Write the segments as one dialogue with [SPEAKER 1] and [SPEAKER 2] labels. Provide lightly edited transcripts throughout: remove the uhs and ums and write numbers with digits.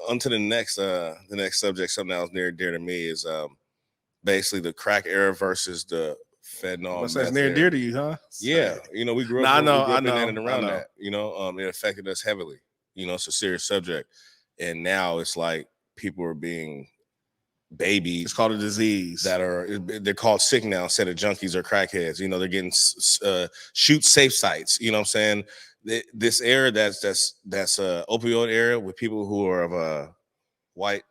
[SPEAKER 1] on to the next subject. Something that was near and dear to me is basically the crack era versus the fentanyl.
[SPEAKER 2] That's near and dear to you, huh?
[SPEAKER 1] Yeah, we grew up.
[SPEAKER 2] I
[SPEAKER 1] in
[SPEAKER 2] know,
[SPEAKER 1] that and around that. It affected us heavily. It's a serious subject, and now it's like people are being babies.
[SPEAKER 2] It's called a disease.
[SPEAKER 1] They're called sick now instead of junkies or crackheads. They're getting shoot safe sites. You know what I'm saying? This era that's opioid era with people who are of white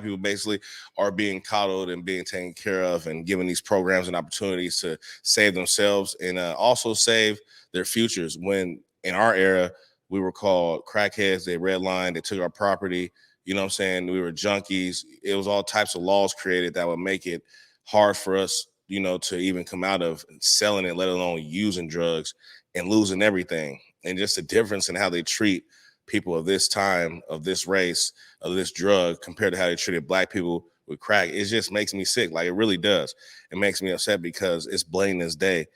[SPEAKER 1] people basically are being coddled and being taken care of and given these programs and opportunities to save themselves and also save their futures. When in our era we were called crackheads, they redlined, they took our property. You know what I'm saying? We were junkies. It was all types of laws created that would make it hard for us, to even come out of selling it, let alone using drugs and losing everything. And just the difference in how they treat people of this time, of this race, of this drug, compared to how they treated black people with crack, it just makes me sick. Like, it really does. It makes me upset because it's blatant as day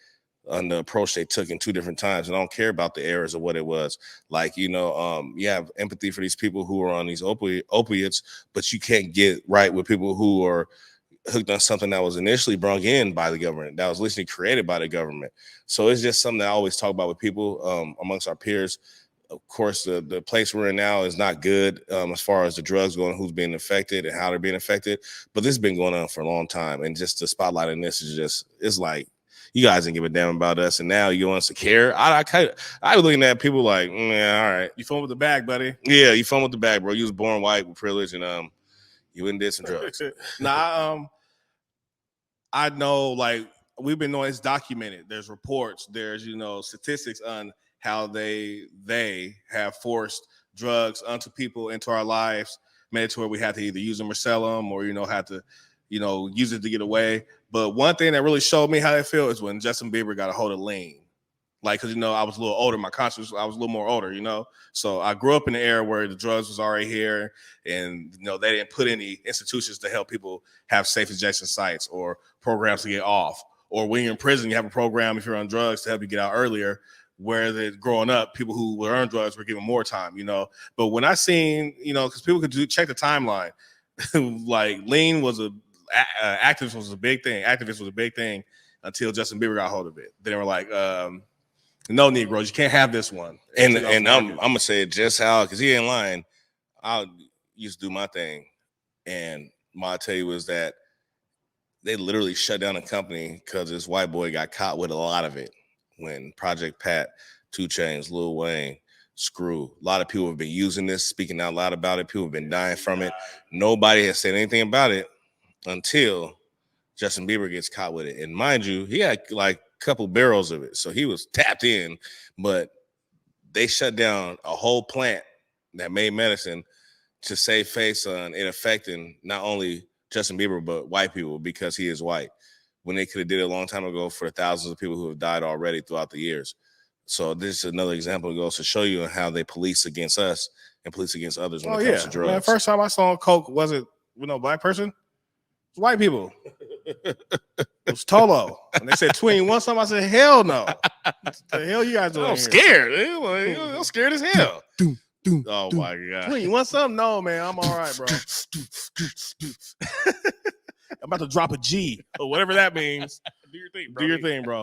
[SPEAKER 1] on the approach they took in two different times. And I don't care about the errors of what it was. Like, you have empathy for these people who are on these opiates, but you can't get right with people who are hooked on something that was initially brought in by the government, that was literally created by the government. So it's just something that I always talk about with people amongst our peers. Of course, the place we're in now is not good as far as the drugs going, who's being affected and how they're being affected. But this has been going on for a long time. And just the spotlight on this it's like, you guys didn't give a damn about us, and now you want us to care. I was looking at people like, yeah, all right.
[SPEAKER 2] You phone with the bag, buddy.
[SPEAKER 1] Yeah, you phone with the bag, bro. You was born white with privilege, and you went and did some drugs.
[SPEAKER 2] I know, like, we've been knowing it's documented. There's reports. There's statistics on how they have forced drugs onto people into our lives, made it to where we had to either use them or sell them, or had to use it to get away. But one thing that really showed me how they feel is when Justin Bieber got a hold of lean. Like, because, I was a little older. My conscience, I was a little more older, So I grew up in the era where the drugs was already here, and, they didn't put any institutions to help people have safe injection sites or programs to get off. Or when you're in prison, you have a program, if you're on drugs, to help you get out earlier, where growing up, people who were on drugs were given more time, But when I seen, because people could check the timeline, like, lean was activist was a big thing. Activist was a big thing until Justin Bieber got a hold of it. Then they were like, no, Negroes, you can't have this one.
[SPEAKER 1] And I'm gonna say it just how, because he ain't lying. I used to do my thing, and my tell you was that they literally shut down a company because this white boy got caught with a lot of it. When Project Pat, 2 Chainz, Lil Wayne, Screw, a lot of people have been using this, speaking out loud about it. People have been dying from it. Nobody has said anything about it until Justin Bieber gets caught with it. And mind you, he had like a couple barrels of it, so he was tapped in. But they shut down a whole plant that made medicine to save face on it affecting not only Justin Bieber but white people, because he is white, when they could have did it a long time ago for thousands of people who have died already throughout the years. So this is another example that goes to show you how they police against us and police against others when it comes to drugs.
[SPEAKER 2] Man, first time I saw Coke wasn't black person. It was white people. It was Tolo. And they said tween one something. I said, hell no. What the hell you guys doing?
[SPEAKER 1] I'm scared. I'm scared as hell. Oh my God.
[SPEAKER 2] Tween, you want something? No, man. I'm all right, bro. I'm about to drop a G or whatever that means.
[SPEAKER 1] Do your thing,
[SPEAKER 2] bro. Do your thing, bro.